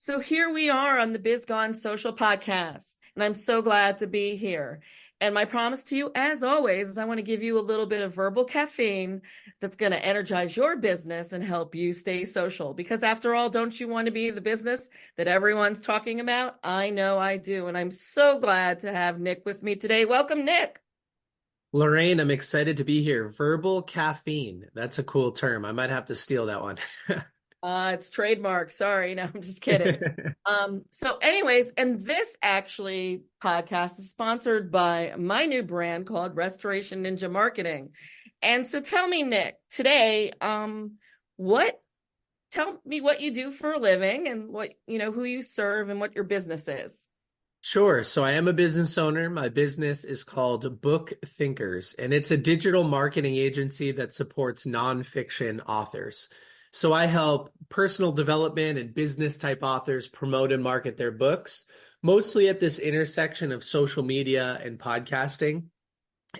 So here we are on the Biz Gone Social podcast, and I'm so glad to be here. And my promise to you, as always, is I want to give you a little bit of verbal caffeine that's going to energize your business and help you stay social. Because after all, don't you want to be the business that everyone's talking about? I know I do. And I'm so glad to have Nick with me today. Welcome, Nick. Lorraine, I'm excited to be here. Verbal caffeine. That's a cool term. I might have to steal that one. It's trademark. Sorry, no, I'm just kidding. So anyways, and this actually podcast is sponsored by my new brand called Restoration Ninja Marketing. And so tell me, Nick, today, what tell me what you do for a living and what, who you serve and what your business is. Sure. So I am a business owner. My business is called BookThinkers, and it's a digital marketing agency that supports nonfiction authors. So I help personal development and business type authors promote and market their books, mostly at this intersection of social media and podcasting.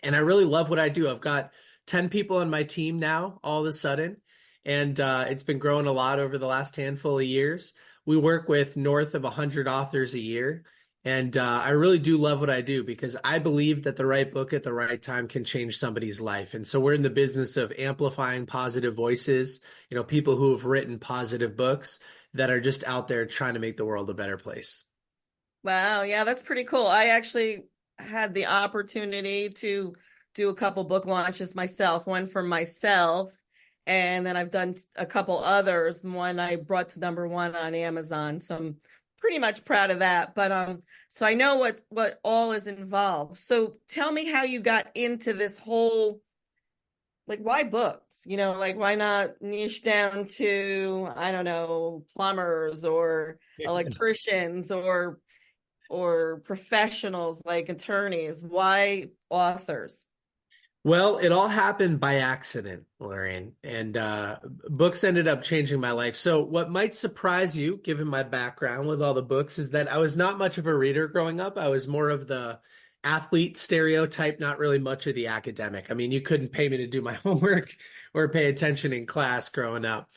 And I really love what I do. I've got 10 people on my team now, all of a sudden, and it's been growing a lot over the last handful of years. We work with north of 100 authors a year. And I really do love what I do because I believe that the right book at the right time can change somebody's life. And so we're in the business of amplifying positive voices, people who have written positive books that are just out there trying to make the world a better place. Wow, yeah, that's pretty cool. I actually had the opportunity to do a couple book launches myself, one for myself, and then I've done a couple others. One I brought to #1 on Amazon. So I'm pretty much proud of that. But so I know what all is involved. So tell me how you got into this whole, like, why books? Like, why not niche down to, I don't know, plumbers or electricians or professionals like attorneys? Why authors? Well, it all happened by accident, Lorraine, and books ended up changing my life. So what might surprise you, given my background with all the books, is that I was not much of a reader growing up. I was more of the athlete stereotype, not really much of the academic. I mean, you couldn't pay me to do my homework or pay attention in class growing up.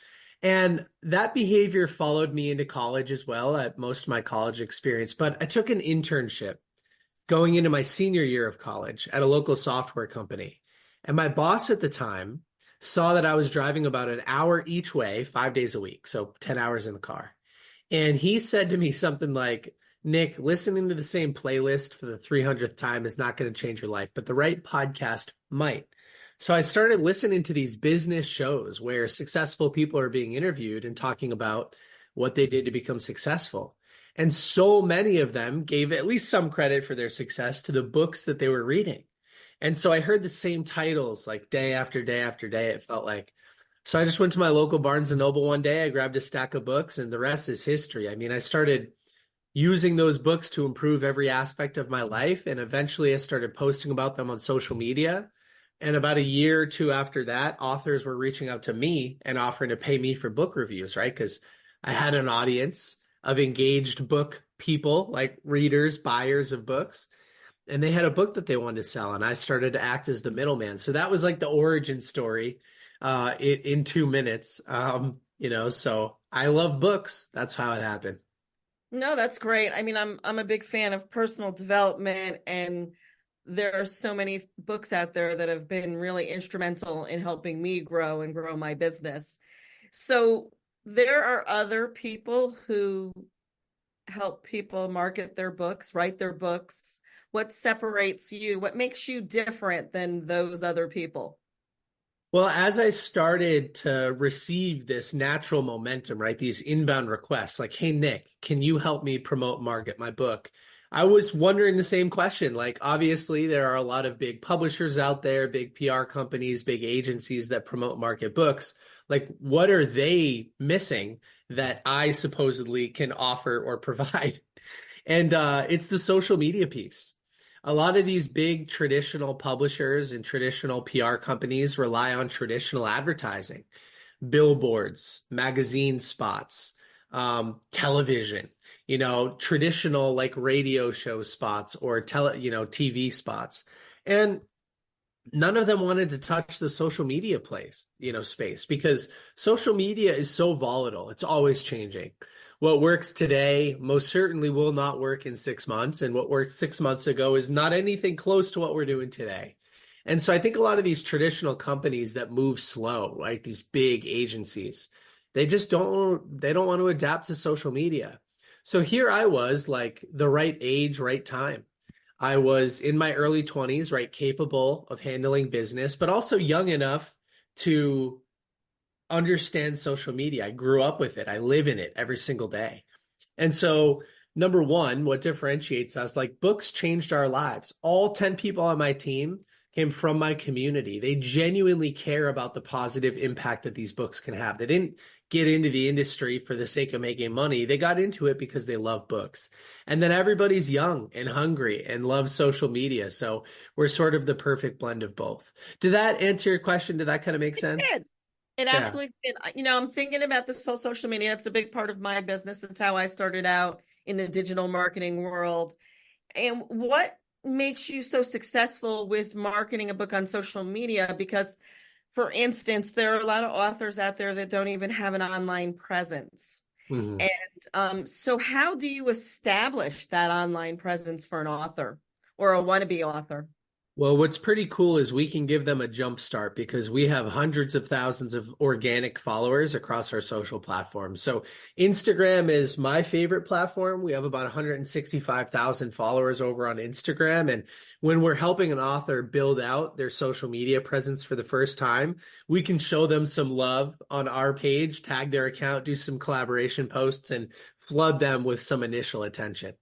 And that behavior followed me into college as well, at most of my college experience. But I took an internship going into my senior year of college at a local software company. And my boss at the time saw that I was driving about an hour each way, 5 days a week, so 10 hours in the car. And he said to me something like, Nick, listening to the same playlist for the 300th time is not going to change your life, but the right podcast might. So I started listening to these business shows where successful people are being interviewed and talking about what they did to become successful. And so many of them gave at least some credit for their success to the books that they were reading. And so I heard the same titles like day after day after day, it felt like. So I just went to my local Barnes and Noble one day. I grabbed a stack of books, and the rest is history. I mean, I started using those books to improve every aspect of my life. And eventually I started posting about them on social media. And about a year or two after that, authors were reaching out to me and offering to pay me for book reviews, right? Because I had an audience of engaged book people, like readers, buyers of books. And they had a book that they wanted to sell. And I started to act as the middleman. So that was like the origin story in 2 minutes. So I love books. That's how it happened. No, that's great. I mean, I'm a big fan of personal development, and there are so many books out there that have been really instrumental in helping me grow and grow my business. So there are other people who help people market their books, write their books. What separates you? What makes you different than those other people? Well, as I started to receive this natural momentum, right, these inbound requests like, hey, Nick, can you help me promote, market my book? I was wondering the same question. Like, obviously, there are a lot of big publishers out there, big PR companies, big agencies that promote, market books. Like, what are they missing that I supposedly can offer or provide? And it's the social media piece. A lot of these big traditional publishers and traditional PR companies rely on traditional advertising, billboards, magazine spots, television, traditional like radio show spots or TV spots. And none of them wanted to touch the social media space because social media is so volatile. It's always changing. what works today most certainly will not work in 6 months. And what worked 6 months ago is not anything close to what we're doing today. And so I think a lot of these traditional companies that move slow, right? These big agencies, they don't want to adapt to social media. So here I was like the right age, right time. I was in my early 20s, right? Capable of handling business, but also young enough to understand social media. I grew up with it. I live in it every single day. And so, number one, what differentiates us, like books changed our lives. All 10 people on my team came from my community. They genuinely care about the positive impact that these books can have. They didn't get into the industry for the sake of making money. They got into it because they love books. And then everybody's young and hungry and loves social media. So we're sort of the perfect blend of both. Did that answer your question? Did that kind of make sense? Did. It Yeah. absolutely did. I'm thinking about this whole social media. It's a big part of my business. It's how I started out in the digital marketing world. And what makes you so successful with marketing a book on social media? Because, for instance, there are a lot of authors out there that don't even have an online presence. Mhm. And so how do you establish that online presence for an author or a wannabe author? Well, what's pretty cool is we can give them a jump start because we have hundreds of thousands of organic followers across our social platforms. So Instagram is my favorite platform. We have about 165,000 followers over on Instagram. And when we're helping an author build out their social media presence for the first time, we can show them some love on our page, tag their account, do some collaboration posts, and flood them with some initial attention.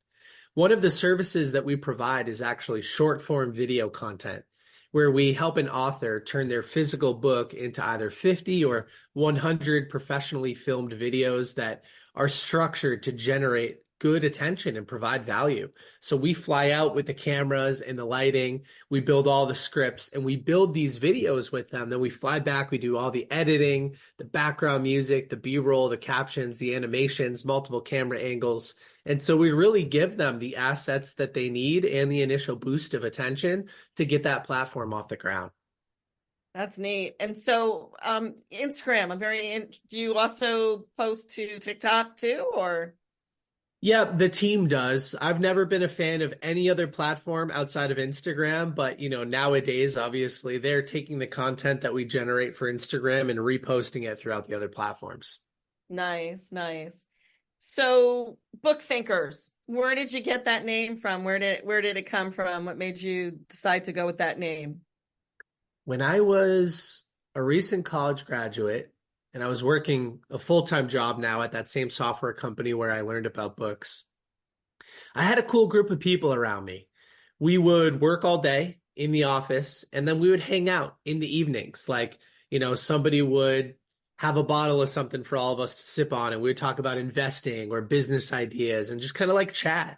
One of the services that we provide is actually short form video content, where we help an author turn their physical book into either 50 or 100 professionally filmed videos that are structured to generate good attention and provide value. So we fly out with the cameras and the lighting, we build all the scripts, and we build these videos with them. Then we fly back, we do all the editing, the background music, the B-roll, the captions, the animations, multiple camera angles. And so we really give them the assets that they need and the initial boost of attention to get that platform off the ground. That's neat. And so Instagram, do you also post to TikTok too, or? Yeah, the team does. I've never been a fan of any other platform outside of Instagram, but nowadays, obviously, they're taking the content that we generate for Instagram and reposting it throughout the other platforms. Nice, nice. So BookThinkers, where did you get that name from? Where did it come from? What made you decide to go with that name? When I was a recent college graduate and I was working a full-time job now at that same software company where I learned about books, I had a cool group of people around me. We would work all day in the office and then we would hang out in the evenings. Like, somebody would have a bottle of something for all of us to sip on and we would talk about investing or business ideas and just kind of like chat.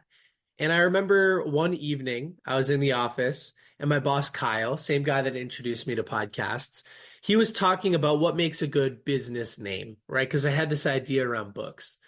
And I remember one evening I was in the office and my boss, Kyle, same guy that introduced me to podcasts, he was talking about what makes a good business name, right? Because I had this idea around books.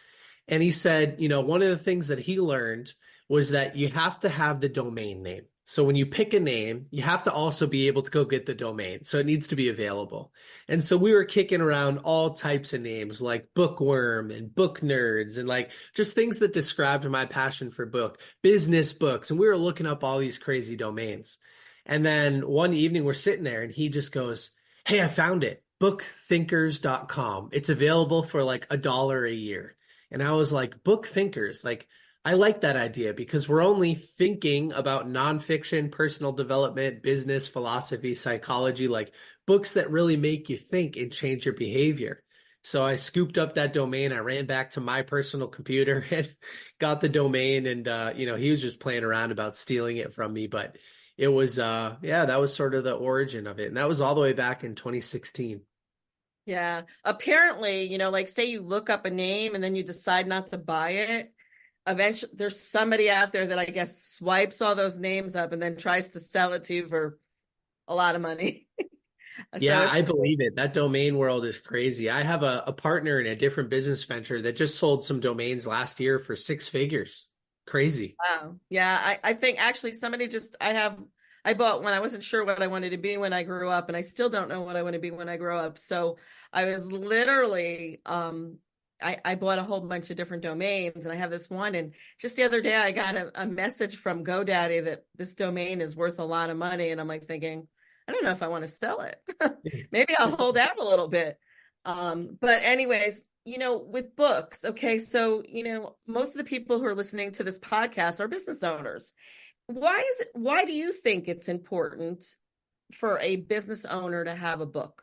And he said, one of the things that he learned was that you have to have the domain name. So when you pick a name, you have to also be able to go get the domain. So it needs to be available. And so we were kicking around all types of names like bookworm and book nerds and like just things that described my passion for business books. And we were looking up all these crazy domains. And then one evening we're sitting there and he just goes, "Hey, I found it. BookThinkers.com. It's available for like $1 a year." And I was like, book thinkers, like, I like that idea because we're only thinking about nonfiction, personal development, business, philosophy, psychology, like books that really make you think and change your behavior. So I scooped up that domain. I ran back to my personal computer and got the domain. And, he was just playing around about stealing it from me. But it was, yeah, that was sort of the origin of it. And that was all the way back in 2016. Yeah. Apparently, like say you look up a name and then you decide not to buy it. Eventually, there's somebody out there that I guess swipes all those names up and then tries to sell it to you for a lot of money. So Yeah, I it's believe it. That domain world is crazy. I have a partner in a different business venture that just sold some domains last year for 6 figures. Crazy. wow. Yeah, I think actually I bought when I wasn't sure what I wanted to be when I grew up, and I still don't know what I want to be when I grow up. So I was literally I bought a whole bunch of different domains, and I have this one. And just the other day, I got a message from GoDaddy that this domain is worth a lot of money. And I'm like thinking, I don't know if I want to sell it. Maybe I'll hold out a little bit. But anyways, with books, okay, so, most of the people who are listening to this podcast are business owners. Why do you think it's important for a business owner to have a book?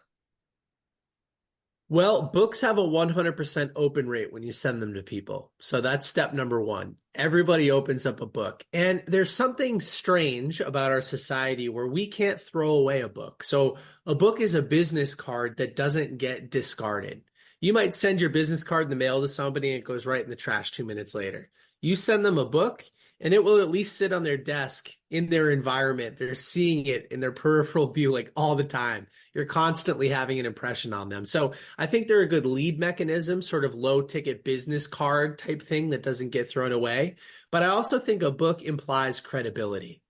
Well, books have a 100% open rate when you send them to people. So that's step number one. Everybody opens up a book. And there's something strange about our society where we can't throw away a book. So a book is a business card that doesn't get discarded. You might send your business card in the mail to somebody and it goes right in the trash 2 minutes later. You send them a book and it will at least sit on their desk in their environment. They're seeing it in their peripheral view like all the time. You're constantly having an impression on them. So I think they're a good lead mechanism, sort of low ticket business card type thing that doesn't get thrown away. But I also think a book implies credibility.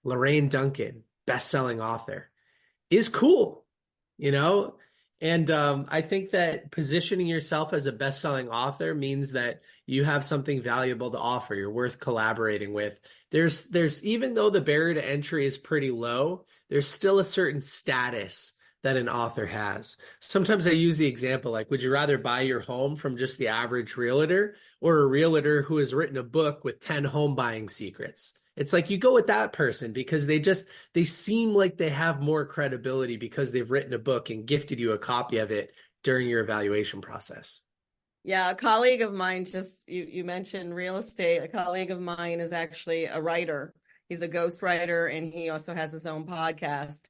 Lorraine Duncan, best-selling author, is cool, you know? And I think that positioning yourself as a best-selling author means that you have something valuable to offer. You're worth collaborating with. There's even though the barrier to entry is pretty low, there's still a certain status that an author has. Sometimes I use the example like, would you rather buy your home from just the average realtor or a realtor who has written a book with 10 home buying secrets? It's like you go with that person because they seem like they have more credibility because they've written a book and gifted you a copy of it during your evaluation process. Yeah, a colleague of mine, just you mentioned real estate. A colleague of mine is actually a writer. He's a ghostwriter and he also has his own podcast.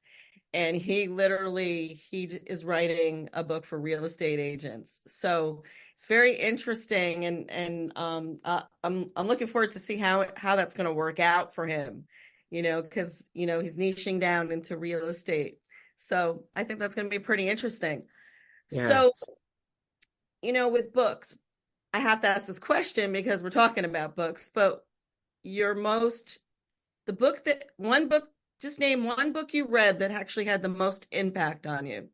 And he is writing a book for real estate agents. So it's very interesting, I'm looking forward to see how that's going to work out for him, because he's niching down into real estate. So I think that's going to be pretty interesting. Yeah. So, with books, I have to ask this question because we're talking about books, but your most the book that one book just name one book you read that actually had the most impact on you.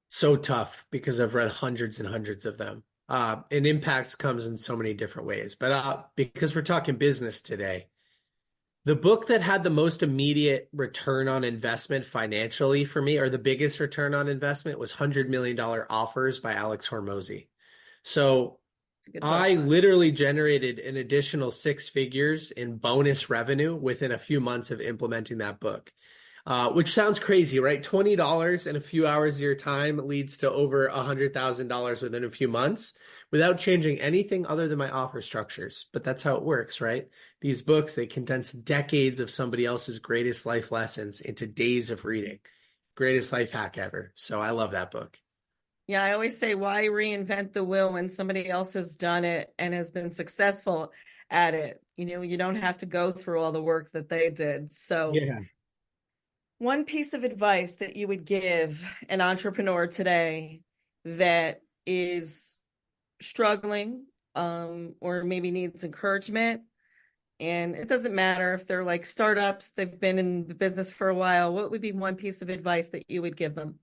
So tough because I've read hundreds and hundreds of them. And impact comes in so many different ways. But because we're talking business today, the book that had the most immediate return on investment financially for me, or the biggest return on investment, was $100 Million Offers by Alex Hormozy. So I literally generated an additional 6 figures in bonus revenue within a few months of implementing that book, which sounds crazy, right? $20 in a few hours of your time leads to over $100,000 within a few months without changing anything other than my offer structures. But that's how it works, right? These books, they condense decades of somebody else's greatest life lessons into days of reading. Greatest life hack ever. So I love that book. Yeah, I always say, why reinvent the wheel when somebody else has done it and has been successful at it? You don't have to go through all the work that they did. So, Yeah. one piece of advice that you would give an entrepreneur today that is struggling, or maybe needs encouragement, and it doesn't matter if they're like startups, they've been in the business for a while, what would be one piece of advice that you would give them?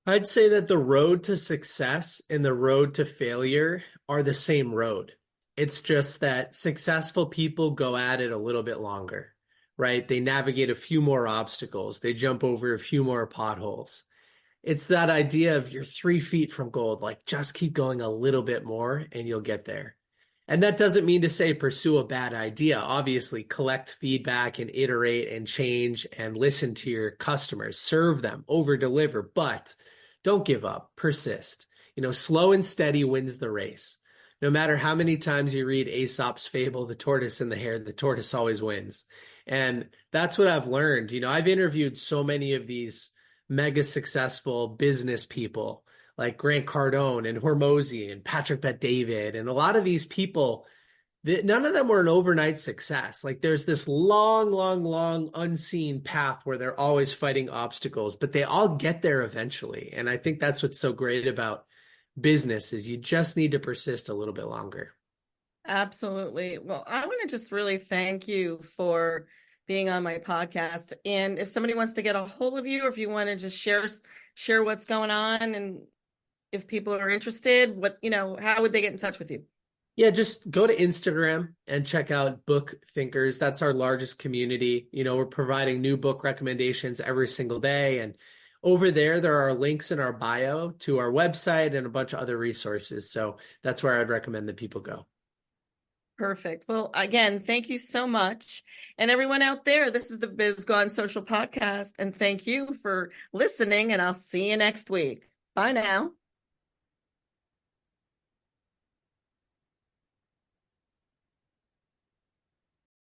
I'd say that the road to success and the road to failure are the same road. It's just that successful people go at it a little bit longer, right? They navigate a few more obstacles. They jump over a few more potholes. It's that idea of you're 3 feet from gold, like just keep going a little bit more and you'll get there. And that doesn't mean to say pursue a bad idea. Obviously, collect feedback and iterate and change and listen to your customers, serve them, over deliver, but don't give up, persist. Slow and steady wins the race. No matter how many times you read Aesop's fable, the tortoise and the hare, the tortoise always wins. And that's what I've learned. I've interviewed so many of these mega successful business people like Grant Cardone and Hormozy and Patrick Bet-David. And a lot of these people, none of them were an overnight success. Like there's this long, long, long unseen path where they're always fighting obstacles, but they all get there eventually. And I think that's what's so great about business is you just need to persist a little bit longer. Absolutely. Well, I want to just really thank you for being on my podcast. And if somebody wants to get a hold of you, or if you want to just share what's going on, and if people are interested, how would they get in touch with you? Yeah, just go to Instagram and check out Book Thinkers. That's our largest community. We're providing new book recommendations every single day. And over there are links in our bio to our website and a bunch of other resources. So that's where I'd recommend that people go. Perfect. Well, again, thank you so much. And everyone out there, this is the Biz Gone Social podcast. And thank you for listening. And I'll see you next week. Bye now.